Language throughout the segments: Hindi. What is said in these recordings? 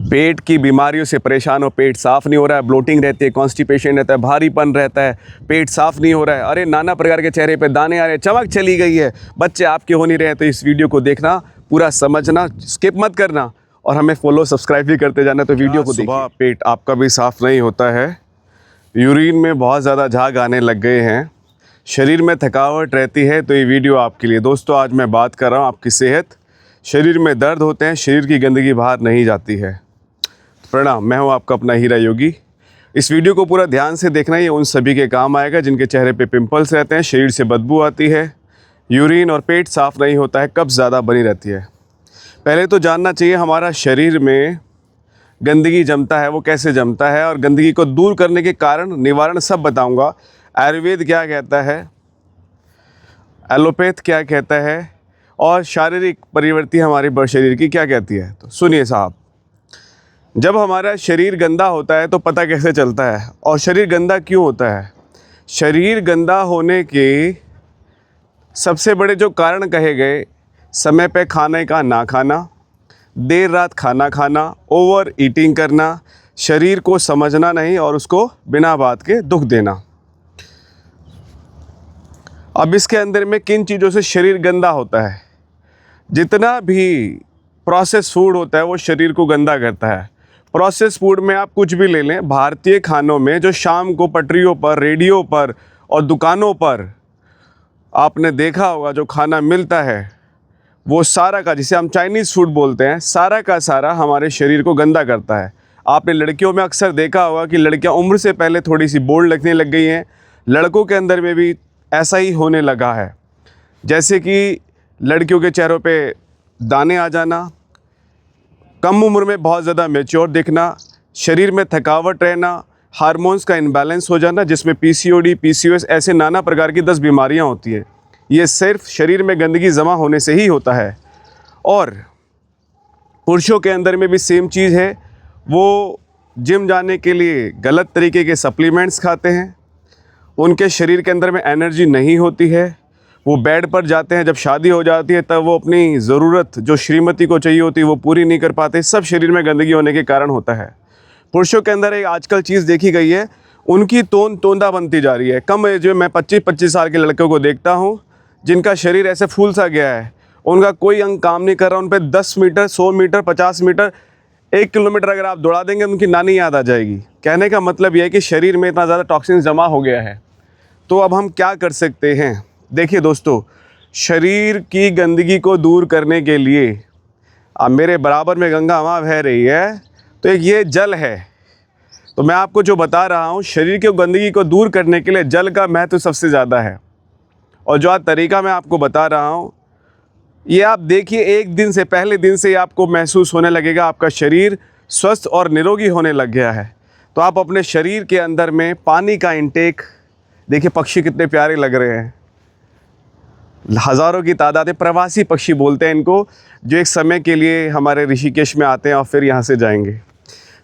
पेट की बीमारियों से परेशान हो, पेट साफ़ नहीं हो रहा है, ब्लोटिंग रहती है, कॉन्स्टिपेशन रहता है, भारीपन रहता है, पेट साफ़ नहीं हो रहा है, अरे नाना प्रकार के चेहरे पे दाने आ रहे हैं, चमक चली गई है, बच्चे आपके हो नहीं रहे हैं, तो इस वीडियो को देखना, पूरा समझना, स्किप मत करना और हमें फॉलो सब्सक्राइब भी करते जाना। तो वीडियो को सुबह पेट आपका भी साफ़ नहीं होता है, यूरिन में बहुत ज़्यादा झाग आने लग गए हैं, शरीर में थकावट रहती है, तो ये वीडियो आपके लिए। दोस्तों आज मैं बात कर रहा हूँ आपकी सेहत, शरीर में दर्द होते हैं, शरीर की गंदगी बाहर नहीं जाती है। प्रणाम, मैं हूं आपका अपना हीरा योगी। इस वीडियो को पूरा ध्यान से देखना, ये उन सभी के काम आएगा जिनके चेहरे पे पिंपल्स रहते हैं, शरीर से बदबू आती है, यूरिन और पेट साफ़ नहीं होता है, कब्ज़ ज़्यादा बनी रहती है। पहले तो जानना चाहिए हमारा शरीर में गंदगी जमता है वो कैसे जमता है, और गंदगी को दूर करने के कारण निवारण सब बताऊँगा। आयुर्वेद क्या कहता है, एलोपैथ क्या कहता है, और शारीरिक प्रवृत्ति हमारे शरीर की क्या कहती है। तो सुनिए साहब, जब हमारा शरीर गंदा होता है तो पता कैसे चलता है, और शरीर गंदा क्यों होता है। शरीर गंदा होने के सबसे बड़े जो कारण कहे गए, समय पे खाने का ना खाना, देर रात खाना खाना, ओवर ईटिंग करना, शरीर को समझना नहीं और उसको बिना बात के दुख देना। अब इसके अंदर में किन चीज़ों से शरीर गंदा होता है। जितना भी प्रोसेस फूड होता है वो शरीर को गंदा करता है। प्रोसेस फूड में आप कुछ भी ले लें, भारतीय खानों में जो शाम को पटरियों पर, रेडियो पर और दुकानों पर आपने देखा होगा जो खाना मिलता है, वो सारा का, जिसे हम चाइनीज़ फूड बोलते हैं, सारा का सारा हमारे शरीर को गंदा करता है। आपने लड़कियों में अक्सर देखा होगा कि लड़कियां उम्र से पहले थोड़ी सी बोल्ड लगने लग गई हैं, लड़कों के अंदर में भी ऐसा ही होने लगा है। जैसे कि लड़कियों के चेहरों पे दाने आ जाना, कम उम्र में बहुत ज़्यादा मैच्योर दिखना, शरीर में थकावट रहना, हार्मोन्स का इम्बैलेंस हो जाना, जिसमें पीसीओडी, पीसीओएस ऐसे नाना प्रकार की 10 बीमारियां होती हैं। ये सिर्फ शरीर में गंदगी जमा होने से ही होता है। और पुरुषों के अंदर में भी सेम चीज़ है, वो जिम जाने के लिए गलत तरीके के सप्लीमेंट्स खाते हैं, उनके शरीर के अंदर में एनर्जी नहीं होती है, वो बेड पर जाते हैं, जब शादी हो जाती है तब वो अपनी ज़रूरत जो श्रीमती को चाहिए होती है वो पूरी नहीं कर पाते। सब शरीर में गंदगी होने के कारण होता है। पुरुषों के अंदर एक आजकल चीज़ देखी गई है, उनकी तोंदा बनती जा रही है। कम एज में मैं 25-25 साल के लड़कों को देखता हूँ जिनका शरीर ऐसे फूल सा गया है, उनका कोई अंग काम नहीं कर रहा, उन पर 10 मीटर, 100 मीटर, 50 मीटर, 1 किलोमीटर अगर आप दौड़ा देंगे उनकी नानी याद आ जाएगी। कहने का मतलब यह है कि शरीर में इतना ज़्यादा टॉक्सिन जमा हो गया है। तो अब हम क्या कर सकते हैं। देखिए दोस्तों, शरीर की गंदगी को दूर करने के लिए, अब मेरे बराबर में गंगा माँ बह रही है, तो एक ये जल है। तो मैं आपको जो बता रहा हूँ, शरीर की गंदगी को दूर करने के लिए जल का महत्व सबसे ज़्यादा है। और जो आज तरीका मैं आपको बता रहा हूँ, ये आप देखिए, एक दिन से, पहले दिन से ही आपको महसूस होने लगेगा आपका शरीर स्वस्थ और निरोगी होने लग गया है। तो आप अपने शरीर के अंदर में पानी का इंटेक देखिए, पक्षी कितने प्यारे लग रहे हैं, हज़ारों की तादाद है, प्रवासी पक्षी बोलते हैं इनको, जो एक समय के लिए हमारे ऋषिकेश में आते हैं और फिर यहाँ से जाएंगे।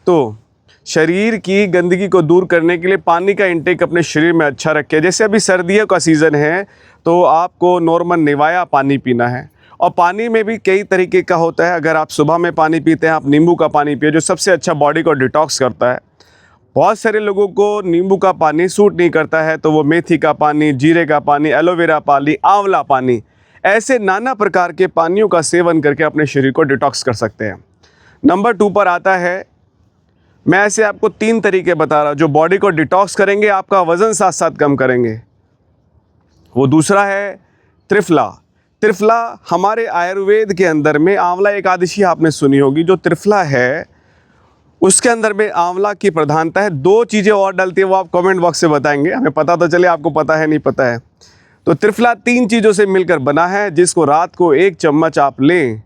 तो शरीर की गंदगी को दूर करने के लिए पानी का इंटेक अपने शरीर में अच्छा रखें। जैसे अभी सर्दियों का सीज़न है तो आपको नॉर्मल निवाया पानी पीना है, और पानी में भी कई तरीके का होता है। अगर आप सुबह में पानी पीते हैं, आप नींबू का पानी पिए, जो सबसे अच्छा बॉडी को डिटॉक्स करता है। बहुत सारे लोगों को नींबू का पानी सूट नहीं करता है, तो वो मेथी का पानी, जीरे का पानी, एलोवेरा पानी, आंवला पानी, ऐसे नाना प्रकार के पानियों का सेवन करके अपने शरीर को डिटॉक्स कर सकते हैं। नंबर 2 पर आता है, मैं ऐसे आपको 3 तरीके बता रहा हूँ जो बॉडी को डिटॉक्स करेंगे, आपका वज़न साथ साथ कम करेंगे। वो दूसरा है त्रिफला। त्रिफला हमारे आयुर्वेद के अंदर में, आंवला एकादशी आपने सुनी होगी, जो त्रिफला है उसके अंदर में आंवला की प्रधानता है। 2 चीज़ें और डलती है, वो आप कमेंट बॉक्स से बताएंगे, हमें पता तो चले आपको पता है नहीं पता है। तो त्रिफला 3 चीज़ों से मिलकर बना है, जिसको रात को 1 चम्मच आप लें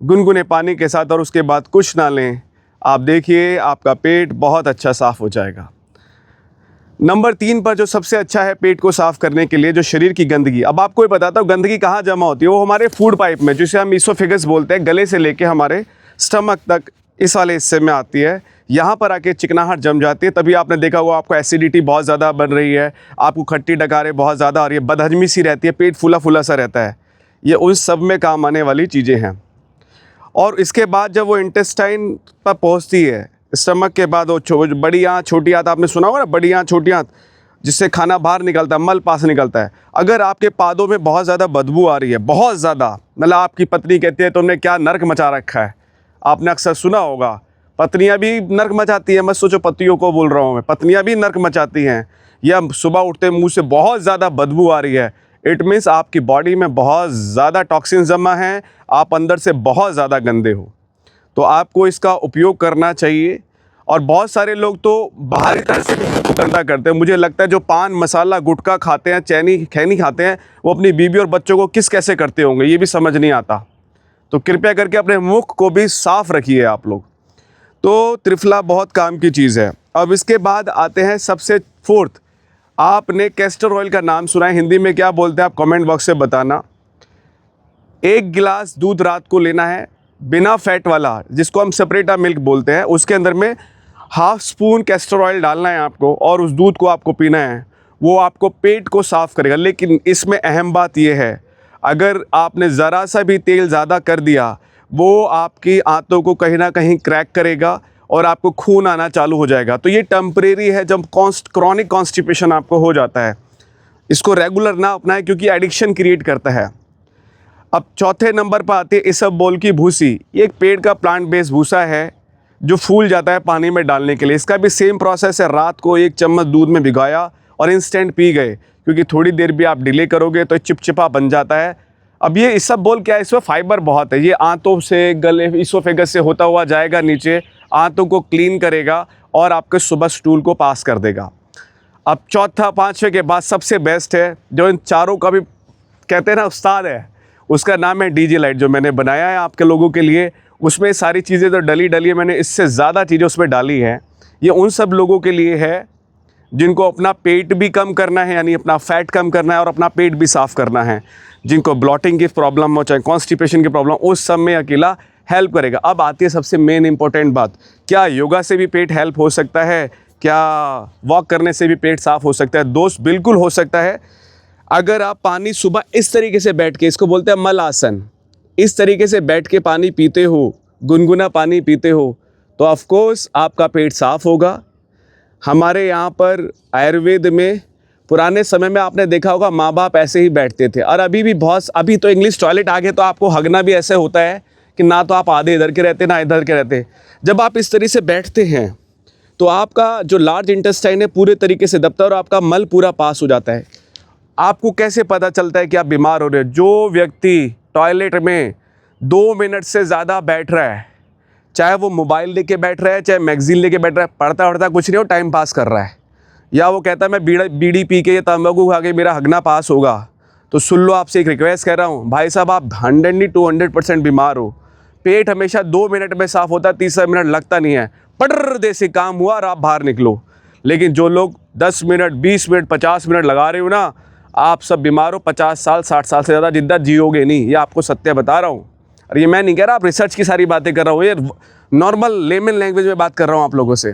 गुनगुने पानी के साथ, और उसके बाद कुछ ना लें, आप देखिए आपका पेट बहुत अच्छा साफ़ हो जाएगा। नंबर 3 पर जो सबसे अच्छा है पेट को साफ़ करने के लिए, जो शरीर की गंदगी, अब आपको ये बताता हूँ गंदगी कहाँ जमा होती है। वो हमारे फूड पाइप में, जिसे हम ईसोफेगस बोलते हैं, गले से लेके हमारे स्टमक तक इस वाले हिस्से में आती है। यहाँ पर आके चिकनाहट जम जाती है, तभी आपने देखा होगा आपको एसिडिटी बहुत ज़्यादा बन रही है, आपको खट्टी डकारें बहुत ज़्यादा आ रही है, बदहजमी सी रहती है, पेट फूला फूला सा रहता है। ये उन सब में काम आने वाली चीज़ें हैं। और इसके बाद जब वो इंटेस्टाइन पर पहुंचती है, स्टमक के बाद वो बड़ी आंत छोटी आंत, आपने सुना होगा ना, बड़ी आंत छोटी आंत, जिससे खाना बाहर निकलता है, मल पास निकलता है। अगर आपके पादों में बहुत ज़्यादा बदबू आ रही है, बहुत ज़्यादा, मतलब आपकी पत्नी कहती है तुमने क्या नर्क मचा रखा है, आपने अक्सर सुना होगा, पत्नियां भी नर्क मचाती हैं, मत सोचो पतियों को बोल रहा हूँ मैं, पत्नियां भी नर्क मचाती हैं, या सुबह उठते मुंह से बहुत ज़्यादा बदबू आ रही है, इट मीन्स आपकी बॉडी में बहुत ज़्यादा टॉक्सिन जमा है, आप अंदर से बहुत ज़्यादा गंदे हो। तो आपको इसका उपयोग करना चाहिए। और बहुत सारे लोग तो बाहरी तरह से भी गंदा करते हैं। मुझे लगता है जो पान मसाला गुटखा खाते हैं, चैनी खैनी खाते हैं, वो अपनी बीवी और बच्चों को किस कैसे करते होंगे, ये भी समझ नहीं आता। तो कृपया करके अपने मुख को भी साफ़ रखिए आप लोग। तो त्रिफला बहुत काम की चीज़ है। अब इसके बाद आते हैं सबसे फोर्थ, आपने कैस्टर ऑयल का नाम सुना है, हिंदी में क्या बोलते हैं आप कमेंट बॉक्स से बताना। 1 गिलास दूध रात को लेना है, बिना फैट वाला, जिसको हम सेपरेटा मिल्क बोलते हैं, उसके अंदर में ½ स्पून कैस्टर ऑयल डालना है आपको, और उस दूध को आपको पीना है। वो आपको पेट को साफ़ करेगा। लेकिन इसमें अहम बात यह है, अगर आपने ज़रा सा भी तेल ज़्यादा कर दिया, वो आपकी आंतों को कहीं ना कहीं क्रैक करेगा और आपको खून आना चालू हो जाएगा। तो ये टेम्परेरी है, जब क्रॉनिक कॉन्स्टिपेशन आपको हो जाता है। इसको रेगुलर ना अपनाएं, क्योंकि एडिक्शन क्रिएट करता है। अब चौथे नंबर पर आती है इसबगोल की भूसी। ये एक पेड़ का प्लांट बेस्ड भूसा है जो फूल जाता है पानी में डालने के लिए। इसका भी सेम प्रोसेस है, रात को 1 चम्मच दूध में भिगाया और इंस्टेंट पी गए, क्योंकि थोड़ी देर भी आप डिले करोगे तो चिपचिपा बन जाता है। अब ये इसबगोल क्या है, इसमें फाइबर बहुत है, ये आंतों से, गले, इसोफेगस से होता हुआ जाएगा नीचे, आंतों को क्लीन करेगा और आपके सुबह स्टूल को पास कर देगा। अब चौथा, पाँचवें के बाद सबसे बेस्ट है, जो इन चारों का भी कहते हैं ना उस्ताद है, उसका नाम है डीजी लाइट, जो मैंने बनाया है आपके लोगों के लिए। उसमें सारी चीज़ें तो डली है, मैंने इससे ज़्यादा चीज़ें उसमें डाली हैं। ये उन सब लोगों के लिए है जिनको अपना पेट भी कम करना है, यानी अपना फैट कम करना है और अपना पेट भी साफ़ करना है, जिनको ब्लॉटिंग की प्रॉब्लम हो, चाहे कॉन्स्टिपेशन की प्रॉब्लम, उस सब में अकेला हेल्प करेगा। अब आती है सबसे मेन इंपॉर्टेंट बात, क्या योगा से भी पेट हेल्प हो सकता है? क्या वॉक करने से भी पेट साफ़ हो सकता है? दोस्त, बिल्कुल हो सकता है। अगर आप पानी सुबह इस तरीके से बैठ के, इसको बोलते हैं मल आसन, इस तरीके से बैठ के पानी पीते हो, गुनगुना पानी पीते हो, तो ऑफ कोर्स आपका पेट साफ़ होगा। हमारे यहाँ पर आयुर्वेद में पुराने समय में आपने देखा होगा, माँ बाप ऐसे ही बैठते थे, और अभी भी बहुत, अभी तो इंग्लिश टॉयलेट आ गए, तो आपको हगना भी ऐसे होता है कि ना तो आप आधे इधर के रहते ना इधर के रहते। जब आप इस तरह से बैठते हैं तो आपका जो लार्ज इंटेस्टाइन है पूरे तरीके से दबता है और आपका मल पूरा पास हो जाता है। आपको कैसे पता चलता है कि आप बीमार हो रहे हो? जो व्यक्ति टॉयलेट में 2 मिनट से ज़्यादा बैठ रहा है, चाहे वो मोबाइल लेके बैठ रहा है, चाहे मैगजीन लेके बैठ रहा है, पढ़ता कुछ नहीं हो, टाइम पास कर रहा है, या वो कहता है मैं बीड़ी पी के या तंबाकू खा के मेरा हगना पास होगा, तो सुन लो, आपसे एक रिक्वेस्ट कर रहा हूँ भाई साहब, आप 100 नहीं 200% बीमार हो। पेट हमेशा 2 मिनट में साफ़ होता है, तीसरा मिनट लगता नहीं है, पटर दे से काम हुआ और आप बाहर निकलो। लेकिन जो लोग 10 मिनट 20 मिनट 50 मिनट लगा रहे हो ना, आप सब बीमार हो, 50 साल 60 साल से ज़्यादा जिद्दा जियोगे नहीं, ये आपको सत्य बता रहा हूँ। और ये मैं नहीं कह रहा, आप रिसर्च की सारी बातें कर रहा हूँ, ये नॉर्मल लेमन लैंग्वेज में बात कर रहा हूँ आप लोगों से।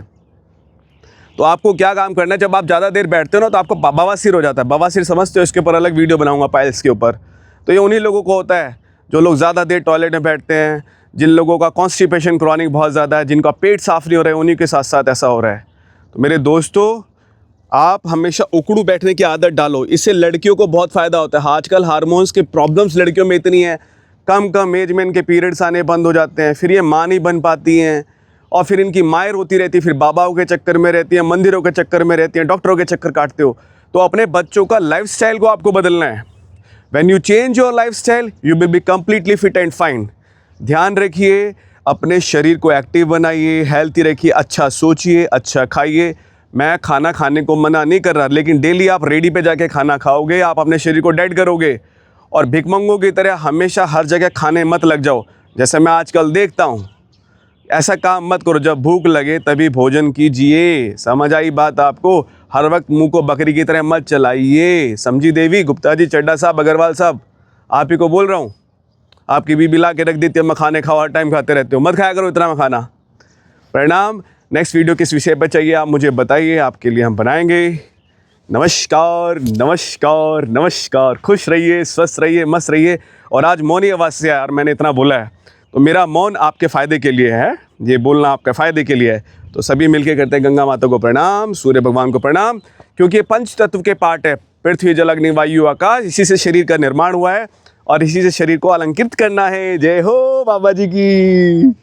तो आपको क्या काम करना है, जब आप ज़्यादा देर बैठते हो ना, तो आपको बवासीर हो जाता है। बवासीर समझते हो? इसके ऊपर अलग वीडियो बनाऊंगा, पाइल्स के ऊपर। तो ये उन्हीं लोगों को होता है जो लोग ज़्यादा देर टॉयलेट में बैठते हैं, जिन लोगों का कॉन्स्टिपेशन क्रॉनिक बहुत ज़्यादा है, जिनका पेट साफ़ नहीं हो रहा है, उन्हीं के साथ साथ ऐसा हो रहा है। तो मेरे दोस्तों, आप हमेशा उकड़ू बैठने की आदत डालो, इससे लड़कियों को बहुत फ़ायदा होता है। आजकल हार्मोन्स के प्रॉब्लम्स लड़कियों में इतनी है, कम एज में इनके पीरियड्स आने बंद हो जाते हैं, फिर ये माँ नहीं बन पाती हैं, और फिर इनकी मायर होती रहती है, फिर बाबाओं के चक्कर में रहती हैं, मंदिरों के चक्कर में रहती हैं, डॉक्टरों के चक्कर काटते हो। तो अपने बच्चों का लाइफस्टाइल को आपको बदलना है। When you change your lifestyle, you will be completely fit and fine. ध्यान रखिए, अपने शरीर को एक्टिव बनाइए, हेल्थी रखिए, अच्छा सोचिए, अच्छा खाइए। मैं खाना खाने को मना नहीं कर रहा, लेकिन डेली आप रेडी पे जाके खाना खाओगे, आप अपने शरीर को डेड करोगे। और भिखमंगों की तरह हमेशा हर जगह खाने मत लग जाओ, जैसे मैं आजकल देखता हूँ। ऐसा काम मत करो, जब भूख लगे तभी भोजन कीजिए। समझ आई बात आपको? हर वक्त मुंह को बकरी की तरह मत चलाइए। समझी देवी? गुप्ता जी, चड्डा साहब, अग्रवाल साहब, आप ही को बोल रहा हूँ। आपकी बीबी ला के रख देती है, मखाने खाओ, हर टाइम खाते रहते हो, मत खाया करो इतना मखाना। प्रणाम। नेक्स्ट वीडियो किस विषय पर चाहिए आप मुझे बताइए, आपके लिए हम बनाएंगे। नमस्कार नमस्कार नमस्कार। खुश रहिए, स्वस्थ रहिए, मस्त रहिए। और आज मौनी आवाज़ से यार मैंने इतना बोला है, तो मेरा मौन आपके फ़ायदे के लिए है, ये बोलना आपके फ़ायदे के लिए है। तो सभी मिलके करते हैं गंगा माता को प्रणाम, सूर्य भगवान को प्रणाम, क्योंकि ये पंच तत्व के पार्ट है। पृथ्वी, जल, अग्नि, वायु, आकाश, इसी से शरीर का निर्माण हुआ है और इसी से शरीर को अलंकृत करना है। जय हो बाबा जी की।